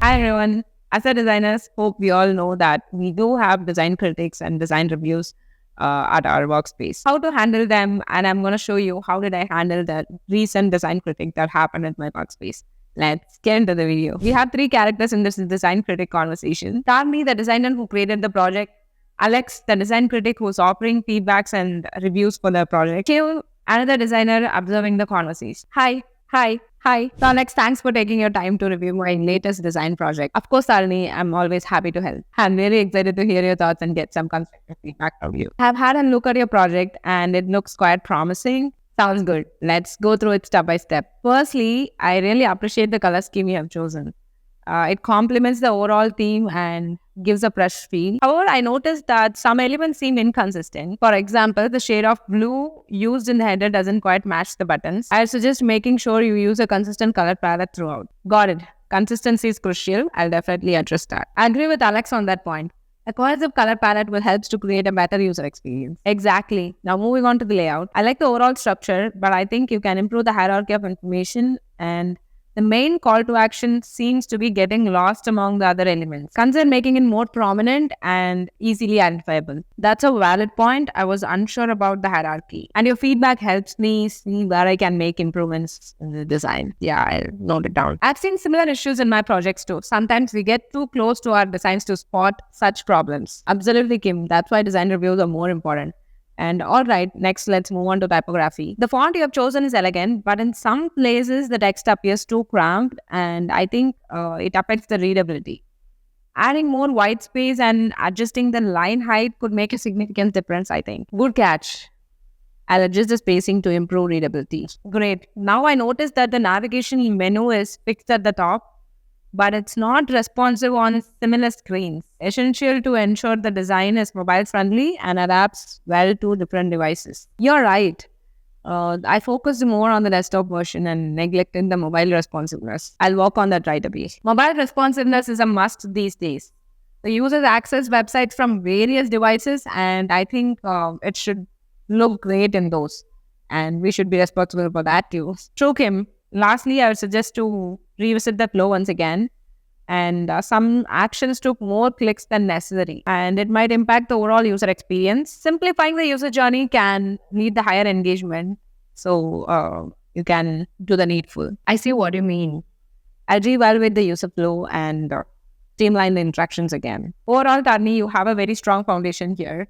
Hi everyone. As a designers, hope we all know that we do have design critics and design reviews at our workspace. How to handle them, and I'm going to show you how did I handle the recent design critic that happened at my workspace. Let's get into the video. We have three characters in this design critic conversation. Tarni, the designer who created the project. Alex, the design critic who's offering feedbacks and reviews for the project. Kim, another designer observing the conversation. Hi. So Alex, thanks for taking your time to review my latest design project. Of course, Tarni, I'm always happy to help. I'm really excited to hear your thoughts and get some constructive feedback from you. I've had a look at your project and it looks quite promising. Sounds good. Let's go through it step by step. Firstly, I really appreciate the color scheme you have chosen. It complements the overall theme and gives a fresh feel. However, I noticed that some elements seem inconsistent. For example, the shade of blue used in the header doesn't quite match the buttons. I suggest making sure you use a consistent color palette throughout. Got it. Consistency is crucial. I'll definitely address that. I agree with Alex on that point. A cohesive color palette will help to create a better user experience. Exactly. Now moving on to the layout. I like the overall structure, but I think you can improve the hierarchy of information, and the main call to action seems to be getting lost among the other elements. Consider making it more prominent and easily identifiable. That's a valid point. I was unsure about the hierarchy, and your feedback helps me see where I can make improvements in the design. Yeah, I'll note it down. I've seen similar issues in my projects too. Sometimes we get too close to our designs to spot such problems. Absolutely, Kim. That's why design reviews are more important. And all right, next let's move on to typography. The font you have chosen is elegant, but in some places the text appears too cramped, and I think it affects the readability. Adding more white space and adjusting the line height could make a significant difference, I think. Good catch. I'll adjust the spacing to improve readability. Great. Now I noticed that the navigation menu is fixed at the top, but it's not responsive on similar screens. Essential to ensure the design is mobile friendly and adapts well to different devices. You're right. I focused more on the desktop version and neglected the mobile responsiveness. I'll work on that right away. Mobile responsiveness is a must these days. The users access websites from various devices, and I think it should look great in those. And we should be responsible for that too. True, Kim. Lastly, I would suggest to revisit the flow once again. And some actions took more clicks than necessary, and it might impact the overall user experience. Simplifying the user journey can lead to higher engagement, so you can do the needful. I see what you mean. I'll reevaluate the user flow and streamline the interactions again. Overall, Tarni, you have a very strong foundation here.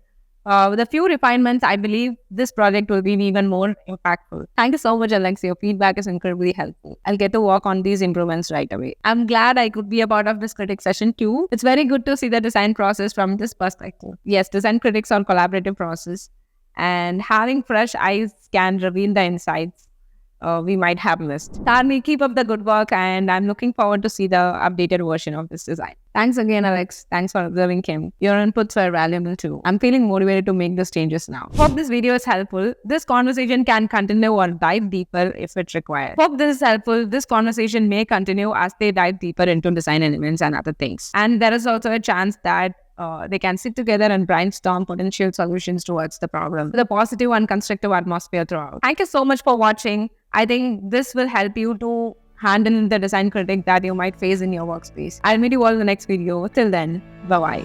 With a few refinements, I believe this project will be even more impactful. Thank you so much, Alex. Your feedback is incredibly helpful. I'll get to work on these improvements right away. I'm glad I could be a part of this critic session too. It's very good to see the design process from this perspective. Yes, design critics are a collaborative process, and having fresh eyes can reveal the insights we might have missed. Tarni, keep up the good work, and I'm looking forward to see the updated version of this design. Thanks again, Alex. Thanks for observing, Kim. Your inputs were valuable too. I'm feeling motivated to make these changes now. Hope this video is helpful. This conversation can continue or dive deeper if it's required. Hope this is helpful. This conversation may continue as they dive deeper into design elements and other things. And there is also a chance that they can sit together and brainstorm potential solutions towards the problem with a positive and constructive atmosphere throughout. Thank you so much for watching. I think this will help you to handle the design critic that you might face in your workspace. I'll meet you all in the next video. Till then, bye-bye.